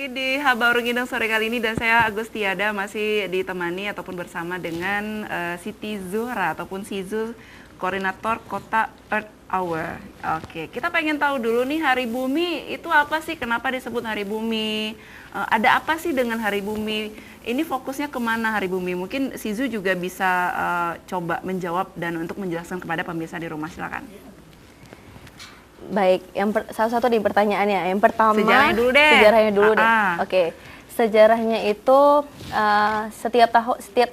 lagi di Habaru Ngideng sore kali ini dan saya Agustiada masih ditemani ataupun bersama dengan Siti Zuhra ataupun Sizu, koordinator Kota Earth Hour. Oke, kita pengen tahu dulu nih Hari Bumi itu apa sih? Kenapa disebut Hari Bumi? Ada apa sih dengan Hari Bumi? Ini fokusnya kemana Hari Bumi? Mungkin Sizu juga bisa coba menjawab dan untuk menjelaskan kepada pemirsa di rumah, silakan. Baik, salah satu di pertanyaannya. Yang pertama, sejarahnya dulu deh. Oke. Sejarahnya itu setiap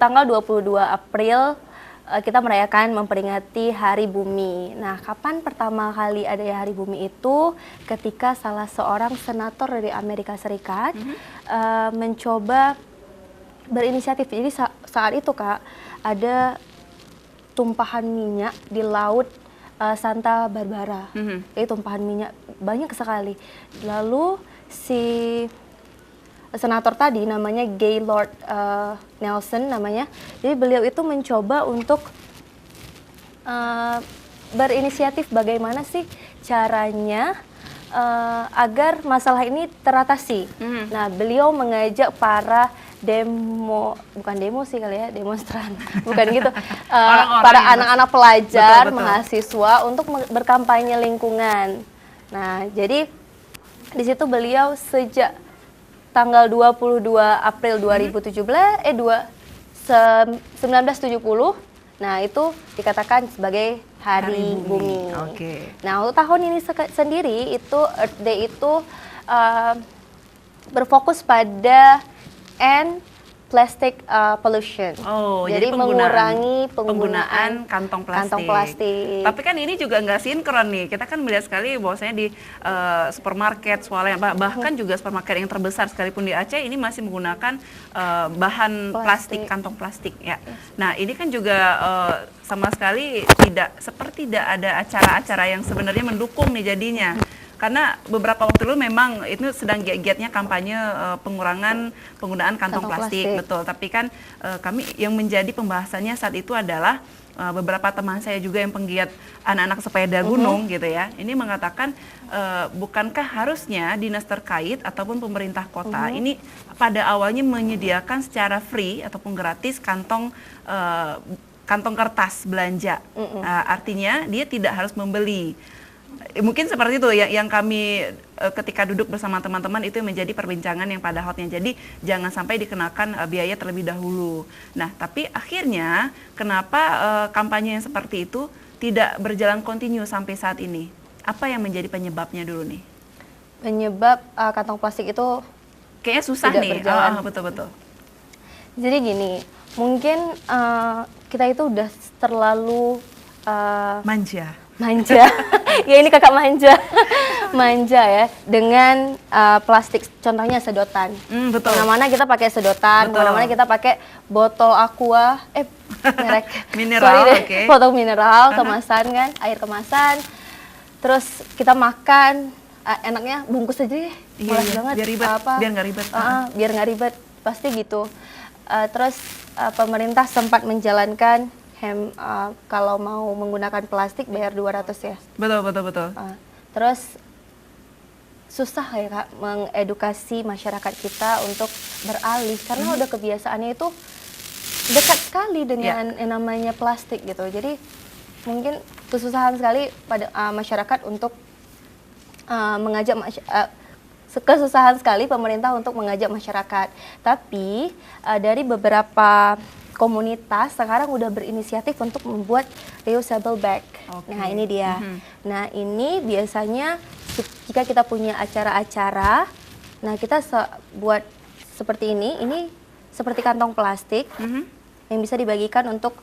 tanggal 22 April kita merayakan memperingati Hari Bumi. Nah, kapan pertama kali ada Hari Bumi itu? Ketika salah seorang senator dari Amerika Serikat mencoba berinisiatif. Jadi saat itu Kak, ada tumpahan minyak di laut Santa Barbara. Itu tumpahan minyak banyak sekali. Lalu si senator tadi namanya Gaylord Nelson namanya. Jadi beliau itu mencoba untuk berinisiatif bagaimana sih caranya agar masalah ini teratasi. Nah, beliau mengajak para bukan demo sih kali ya, demonstran, bukan gitu, para anak-anak pelajar, mahasiswa untuk berkampanye lingkungan. Nah, jadi di situ beliau sejak tanggal 22 April 1970, nah itu dikatakan sebagai Hari Bumi. Nah, untuk tahun ini sendiri itu Earth Day itu berfokus pada end plastic pollution. Jadi mengurangi penggunaan kantong plastik. Tapi kan ini juga nggak sinkron nih. Kita kan melihat sekali bahwasanya di supermarket, bahkan juga supermarket yang terbesar sekalipun di Aceh ini masih menggunakan bahan plastik, kantong plastik ya. Nah, ini kan juga sama sekali tidak ada acara-acara yang sebenarnya mendukung nih jadinya. Karena beberapa waktu lalu memang itu sedang giat-giatnya kampanye pengurangan penggunaan kantong plastik, betul. Tapi kan kami yang menjadi pembahasannya saat itu adalah beberapa teman saya juga yang penggiat anak-anak sepeda gunung gitu ya. Ini mengatakan bukankah harusnya dinas terkait ataupun pemerintah kota ini pada awalnya menyediakan secara free ataupun gratis kantong kertas belanja. Artinya dia tidak harus membeli. Mungkin seperti itu yang kami ketika duduk bersama teman-teman itu menjadi perbincangan yang pada hotnya. Jadi jangan sampai dikenakan biaya terlebih dahulu. Nah, tapi akhirnya kenapa kampanye yang seperti itu tidak berjalan kontinu sampai saat ini? Apa yang menjadi penyebabnya dulu nih? Penyebab kantong plastik itu kayaknya susah nih. Betul-betul. Jadi gini, mungkin kita itu udah terlalu manja. Ya ini kakak manja ya dengan plastik, contohnya sedotan. Betul. Mana-mana kita pakai sedotan, mana-mana kita pakai botol aqua, merek mineral, botol mineral kemasan kan, air kemasan. Terus kita makan, enaknya bungkus aja deh, malas banget. Biar nggak ribet. Biar nggak ribet, pasti gitu. Terus pemerintah sempat menjalankan kalau mau menggunakan plastik bayar 200 ya. Betul. Terus susah ya Kak mengedukasi masyarakat kita untuk beralih karena udah kebiasaannya itu dekat sekali dengan yang namanya plastik gitu. Jadi mungkin kesusahan sekali pada masyarakat untuk kesusahan sekali pemerintah untuk mengajak masyarakat. Tapi dari beberapa komunitas sekarang udah berinisiatif untuk membuat reusable bag. Nah, ini dia. Nah, ini biasanya jika kita punya acara-acara, nah kita buat seperti ini seperti kantong plastik yang bisa dibagikan untuk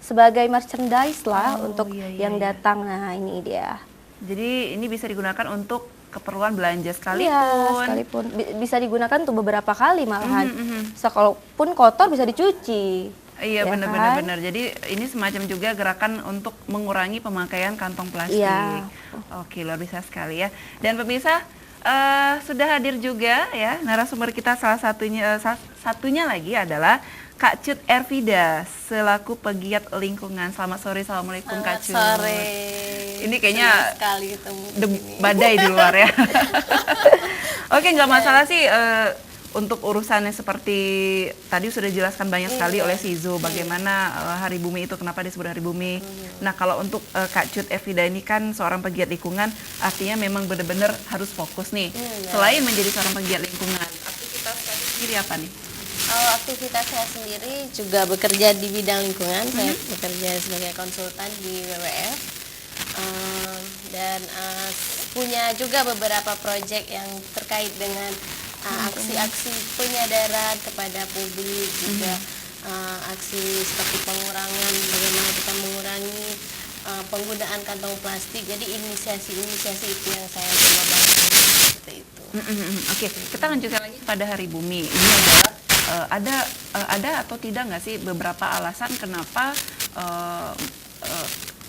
sebagai merchandise lah untuk yang datang. Nah, ini dia. Jadi ini bisa digunakan untuk keperluan belanja sekalipun. Iya, sekalipun. Bisa digunakan untuk beberapa kali malahan. Sekalaupun kotor bisa dicuci. Iya, benar-benar. Jadi ini semacam juga gerakan untuk mengurangi pemakaian kantong plastik. Iya. Oke, luar biasa sekali ya. Dan pemirsa, sudah hadir juga ya narasumber kita, salah satunya lagi adalah Kak Cut Ervida selaku pegiat lingkungan. Selamat sore, assalamualaikum Kak Cut. Selamat sore. Ini kayaknya sekali ketemu badai di luar ya. Oke, nggak masalah sih. Untuk urusannya seperti tadi sudah dijelaskan banyak sekali oleh Sizo bagaimana Hari Bumi itu kenapa disebut Hari Bumi. Nah kalau untuk Kak Cut Ervida ini kan seorang pegiat lingkungan, artinya memang benar-benar harus fokus nih. Selain menjadi seorang pegiat lingkungan, aktivitas tadi sendiri apa nih? Kalau aktivitas saya sendiri juga bekerja di bidang lingkungan. Saya bekerja sebagai konsultan di WWF dan punya juga beberapa proyek yang terkait dengan aksi-aksi penyadaran kepada publik, juga aksi seperti pengurangan, bagaimana kita mengurangi penggunaan kantong plastik. Jadi inisiasi-inisiasi itu yang saya coba bangun seperti itu. Oke, kita lanjutkan lagi pada Hari Bumi. Ini adalah ada atau tidak nggak sih beberapa alasan kenapa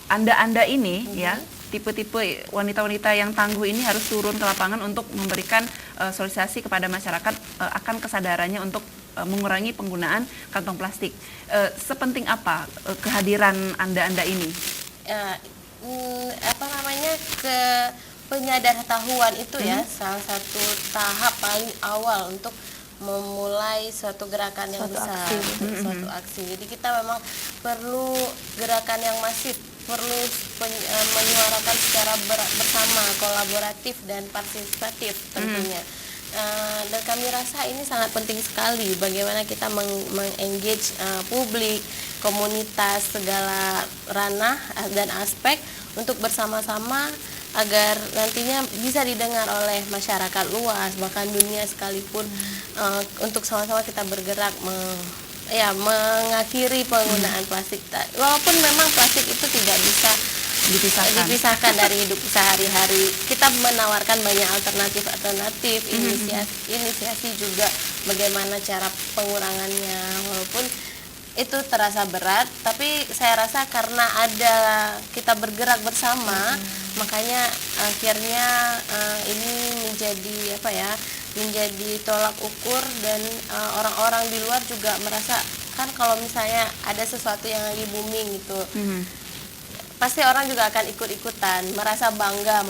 Anda ini ya, tipe-tipe wanita-wanita yang tangguh ini harus turun ke lapangan untuk memberikan sosialisasi kepada masyarakat akan kesadarannya untuk mengurangi penggunaan kantong plastik. Sepenting apa kehadiran Anda ini? Ke penyadaran itu ya salah satu tahap paling awal untuk memulai suatu gerakan yang besar, suatu aksi. Jadi kita memang perlu gerakan yang masif, perlu menyuarakan secara bersama, kolaboratif dan partisipatif tentunya. Dan kami rasa ini sangat penting sekali bagaimana kita mengengage publik, komunitas, segala ranah dan aspek untuk bersama-sama agar nantinya bisa didengar oleh masyarakat luas, bahkan dunia sekalipun, untuk sama-sama kita bergerak mengakhiri penggunaan plastik. Walaupun memang plastik itu tidak bisa dipisahkan dari hidup sehari-hari, kita menawarkan banyak alternatif, inisiasi juga bagaimana cara pengurangannya. Walaupun itu terasa berat, tapi saya rasa karena ada kita bergerak bersama, makanya akhirnya ini menjadi tolak ukur, dan orang-orang di luar juga merasa kan kalau misalnya ada sesuatu yang lagi booming gitu, pasti orang juga akan ikut-ikutan, merasa bangga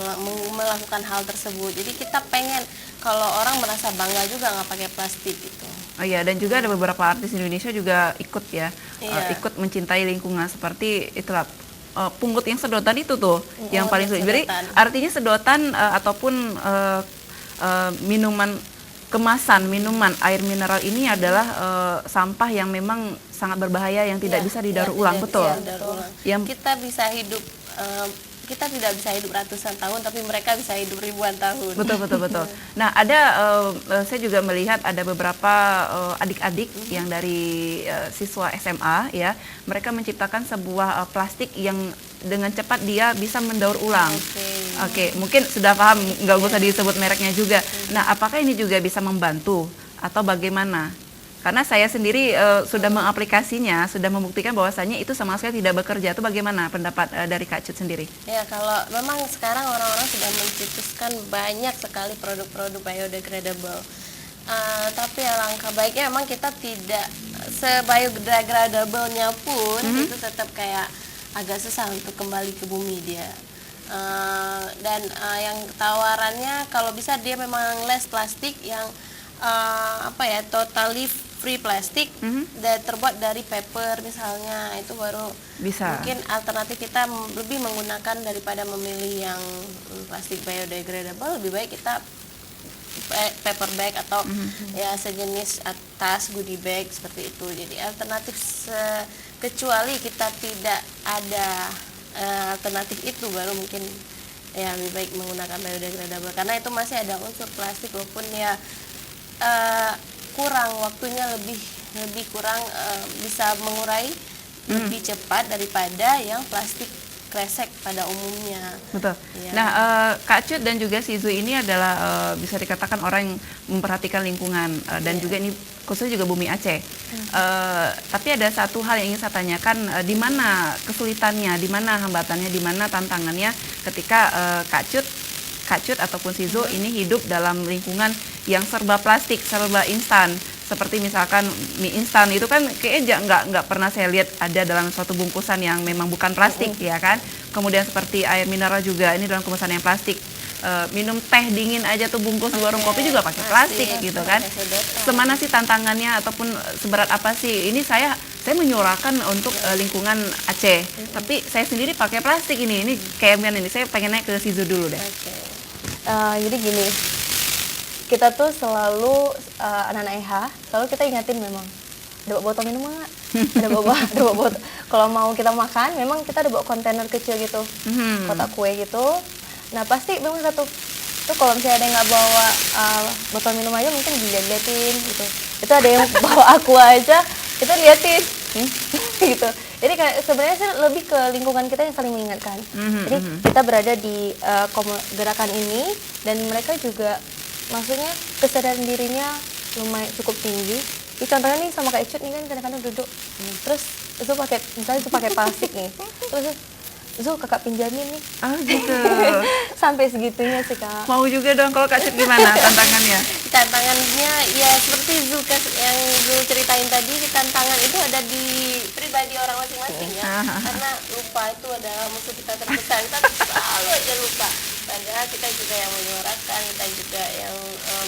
melakukan hal tersebut. Jadi kita pengen kalau orang merasa bangga juga nggak pakai plastik gitu. Oh iya, dan juga ada beberapa artis Indonesia juga ikut ya, ikut mencintai lingkungan seperti itulah pungut yang sedotan itu tuh, yang paling sulit. Jadi artinya sedotan ataupun minuman kemasan, minuman air mineral ini adalah sampah yang memang sangat berbahaya yang tidak bisa didaur ulang, betul? Yang kita bisa hidup kita tidak bisa hidup ratusan tahun, tapi mereka bisa hidup ribuan tahun. Betul. Nah, saya juga melihat ada beberapa adik-adik yang dari siswa SMA ya, mereka menciptakan sebuah plastik yang dengan cepat dia bisa mendaur ulang. Oke, mungkin sudah paham, nggak usah disebut mereknya juga. Nah, apakah ini juga bisa membantu atau bagaimana? Karena saya sendiri sudah mengaplikasinya, sudah membuktikan bahwasannya itu sama sekali tidak bekerja. Itu bagaimana pendapat dari Kak Cut sendiri? Ya, kalau memang sekarang orang-orang sudah mencetuskan banyak sekali produk-produk biodegradable. Tapi alangkah baiknya memang kita tidak se-biodegradable-nya pun itu tetap kayak agak susah untuk kembali ke bumi dia. Dan yang tawarannya kalau bisa dia memang less plastik, yang totally free plastik dan terbuat dari paper misalnya, itu baru bisa. Mungkin alternatif kita lebih menggunakan daripada memilih yang plastik biodegradable, lebih baik kita paper bag atau ya sejenis tas goodie bag seperti itu. Jadi alternatif kecuali kita tidak ada alternatif itu, baru mungkin ya lebih baik menggunakan biodegradable, karena itu masih ada unsur plastik, walaupun ya kurang waktunya, lebih kurang bisa mengurai lebih cepat daripada yang plastik kresek pada umumnya. Betul. Ya. Nah, Kak Cut dan juga Sizo ini adalah bisa dikatakan orang yang memperhatikan lingkungan dan juga ini khususnya juga Bumi Aceh. Tapi ada satu hal yang ingin saya tanyakan, di mana kesulitannya, di mana hambatannya, di mana tantangannya ketika Kak Cut ataupun Sizo ini hidup dalam lingkungan yang serba plastik, serba instan. seperti misalkan mie instan itu kan kayaknya nggak pernah saya lihat ada dalam suatu bungkusan yang memang bukan plastik ya kan. Kemudian seperti air mineral juga ini dalam kemasan yang plastik. Minum teh dingin aja tuh bungkus di warung kopi juga pakai plastik gitu kan. Semana sih tantangannya ataupun seberat apa sih? Ini saya menyuarakan untuk lingkungan Aceh, tapi saya sendiri pakai plastik ini kayak ini. Saya pengen naik ke Sizu dulu deh. Jadi gini, kita tuh selalu anak-anak EH selalu kita ingatin memang ada bawa botol minum nggak? Ada bawa botol. Kalau mau kita makan, memang kita ada bawa kontainer kecil gitu, kotak kue gitu. Nah pasti memang satu tuh kalau misalnya ada yang nggak bawa botol minum aja mungkin diliatin gitu. Itu ada yang bawa aqua aja, kita liatin gitu. Jadi sebenarnya sih lebih ke lingkungan kita yang saling mengingatkan. Jadi kita berada di gerakan ini dan mereka juga maksudnya kesadaran dirinya lumayan cukup tinggi. Jadi contohnya nih sama Kak Icut nih kan kadang-kadang duduk, terus itu pakai misalnya itu pakai plastik nih, terus Zul kakak pinjamin nih. Oh gitu. Sampai segitunya sih Kak. Mau juga dong, kalau Kak Cut gimana tantangannya? Tantangannya ya seperti yang Zul ceritain tadi, tantangan itu ada di pribadi orang masing-masing ya. Karena lupa itu adalah musuh kita terbesar, kita selalu aja lupa. Padahal kita juga yang menyuarakan, kita juga yang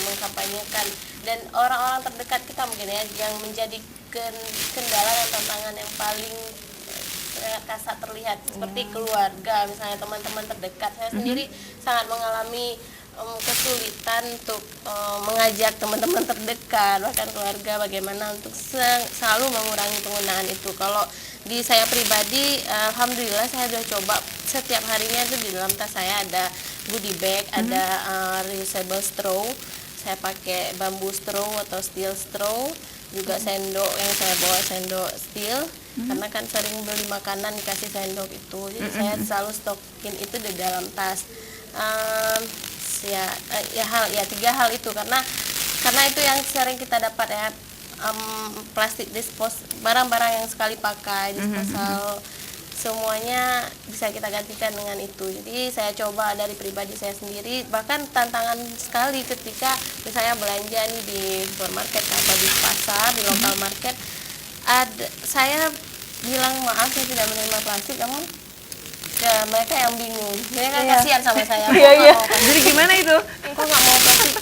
mengkampanyekan. Dan orang-orang terdekat kita mungkin ya, yang menjadi kendala dan tantangan yang paling kasat terlihat seperti keluarga, misalnya teman-teman terdekat. Saya sendiri sangat mengalami kesulitan untuk mengajak teman-teman terdekat, bahkan keluarga, bagaimana untuk selalu mengurangi penggunaan itu. Kalau di saya pribadi, alhamdulillah saya sudah coba setiap harinya itu di dalam tas saya ada goodie bag, ada reusable straw. Saya pakai bambu straw atau steel straw, juga sendok yang saya bawa sendok steel. Karena kan sering beli makanan dikasih sendok itu, jadi saya selalu stokin itu di dalam tas. Tiga hal itu karena itu yang sering kita dapat ya, plastik barang-barang yang sekali pakai, disposal, semuanya bisa kita gantikan dengan itu. Jadi saya coba dari pribadi saya sendiri, bahkan tantangan sekali ketika misalnya belanja nih di supermarket atau di pasar, di local market, saya bilang maaf saya tidak menerima plastik, namun mereka yang bingung, mereka kasihan sama saya. Jadi gimana itu? Kok nggak mau plastik?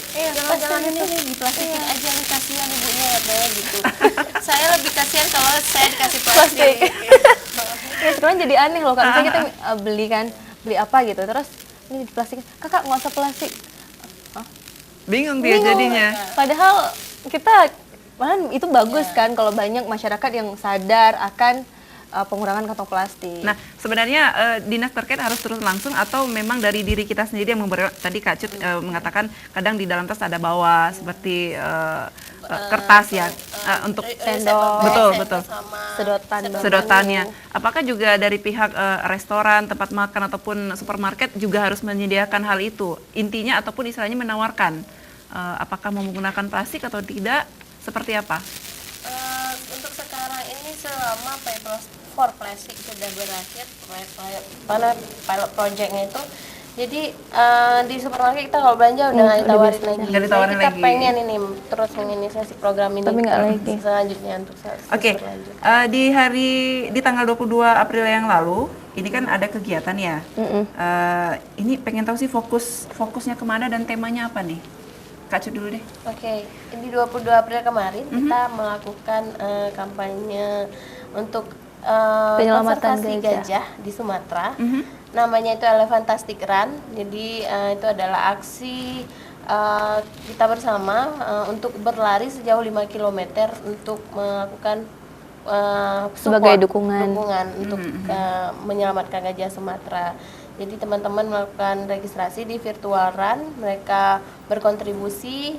Jangan ini diplastikin aja, nih kasihan ibunya katanya gitu. Saya lebih kasihan kalau saya dikasih plastik. Ya sekarang jadi aneh loh kan, misalnya kita beli apa gitu, terus ini di plastik, kakak nggak usah plastik. Bingung dia jadinya. Padahal kita malah itu bagus kan kalau banyak masyarakat yang sadar akan pengurangan kantong plastik. Nah, sebenarnya dinas terkait harus turun langsung atau memang dari diri kita sendiri yang memberi. Tadi Kak Cut mengatakan kadang di dalam tas ada bawa seperti kertas ya untuk sendok, betul sedotannya. Apakah juga dari pihak restoran, tempat makan ataupun supermarket juga harus menyediakan hal itu? Intinya ataupun istilahnya menawarkan apakah mau menggunakan plastik atau tidak? Seperti apa? Untuk sekarang ini selama for plastic sudah berakhir, pilot projectnya itu, jadi di supermarket kita kalau belanja udah nggak ditawarin lagi. Kita pengen ini terus menginisiasi program ini. Tapi nggak lagi. Selanjutnya untuk Oke. Di tanggal 22 April yang lalu, ini kan ada kegiatan ya. Ini pengen tahu sih fokusnya kemana dan temanya apa nih? Kak Cut dulu deh. Oke, di 22 April kemarin kita melakukan kampanye untuk penyelamatan gajah di Sumatera. Namanya itu Elefantastic Run. Jadi itu adalah aksi kita bersama untuk berlari sejauh 5 km untuk melakukan sebagai dukungan untuk menyelamatkan gajah Sumatera. Jadi teman-teman melakukan registrasi di virtual run, mereka berkontribusi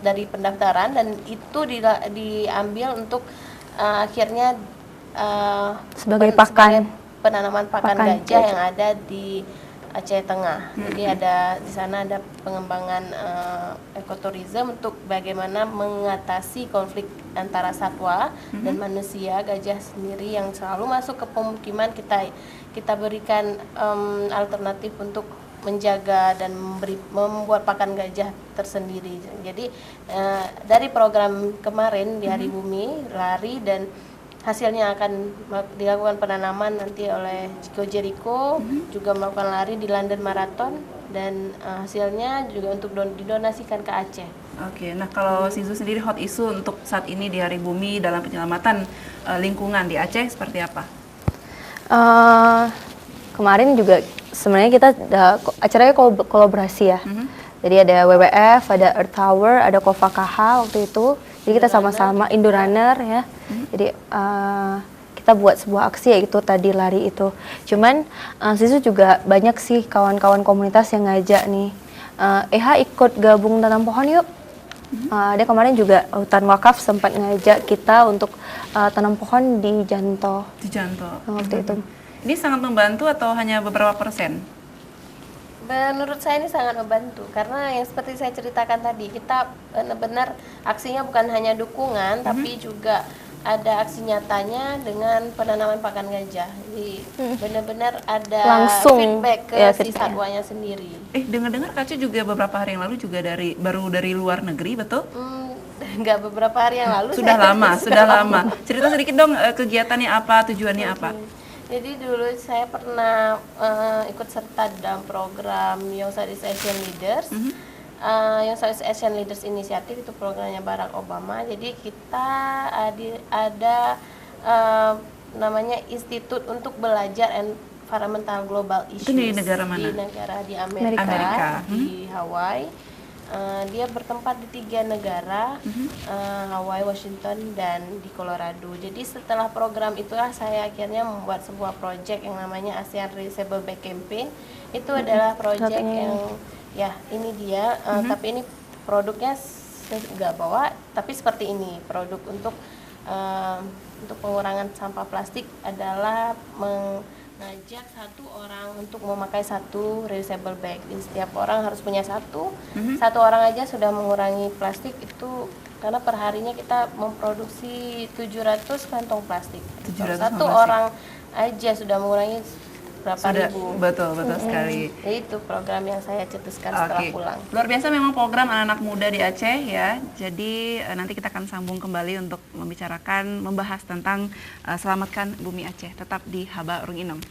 dari pendaftaran dan itu diambil untuk akhirnya sebagai penanaman pakan gajah yang ada di Aceh Tengah. Jadi di sana ada pengembangan ekoturism untuk bagaimana mengatasi konflik antara satwa dan manusia. Gajah sendiri yang selalu masuk ke pemukiman kita berikan alternatif untuk menjaga dan membuat pakan gajah tersendiri. Jadi dari program kemarin di Hari Bumi lari, dan hasilnya akan dilakukan penanaman nanti oleh Chico Jericho, juga melakukan lari di London Marathon, dan hasilnya juga untuk didonasikan ke Aceh. Oke, nah kalau Shizu sendiri hot issue untuk saat ini di Hari Bumi dalam penyelamatan lingkungan di Aceh seperti apa? Kemarin juga sebenarnya kita acaranya kolaborasi ya. Jadi ada WWF, ada Earth Tower, ada Kofakaha waktu itu. Jadi kita sama-sama Indorunner ya. Jadi kita buat sebuah aksi yaitu tadi lari itu. Cuman Shizu juga banyak sih kawan-kawan komunitas yang ngajak nih. Eha ikut gabung tanam pohon yuk. Dia kemarin juga hutan wakaf sempat ngajak kita untuk tanam pohon di Janto. Di Janto. Waktu itu. Ini sangat membantu atau hanya beberapa persen? Menurut saya ini sangat membantu, karena yang seperti saya ceritakan tadi, kita benar-benar aksinya bukan hanya dukungan, tapi juga ada aksi nyatanya dengan penanaman pakan gajah. Jadi benar-benar ada langsung feedback ke ya, si satwanya sendiri. Dengar-dengar Kacu juga beberapa hari yang lalu juga baru dari luar negeri, betul? Enggak, beberapa hari yang lalu. Sudah lama. Cerita sedikit dong, kegiatannya apa, tujuannya apa? Jadi dulu saya pernah ikut serta dalam program Young Southeast Asian Leaders. Young Southeast Asian Leaders Initiative itu programnya Barack Obama. Jadi kita ada namanya Institut untuk Belajar Environmental Global Issues. Itu di negara mana? Di Amerika. Di Hawaii. Dia bertempat di 3 negara, Hawaii, Washington, dan di Colorado. Jadi setelah program itulah saya akhirnya membuat sebuah proyek yang namanya ASEAN Reusable Bag Campaign. Itu adalah proyek yang ya ini dia, tapi ini produknya nggak bawa, tapi seperti ini produk untuk pengurangan sampah plastik adalah mengajak satu orang untuk memakai satu reusable bag. Jadi setiap orang harus punya satu orang aja sudah mengurangi plastik itu, karena perharinya kita memproduksi 700 kantong plastik. Satu orang aja sudah mengurangi berapa ribu. Betul sekali. Itu program yang saya cetuskan setelah pulang. Luar biasa memang program anak-anak muda di Aceh ya. Jadi nanti kita akan sambung kembali untuk membahas tentang selamatkan bumi Aceh. Tetap di Haba Urung Inem.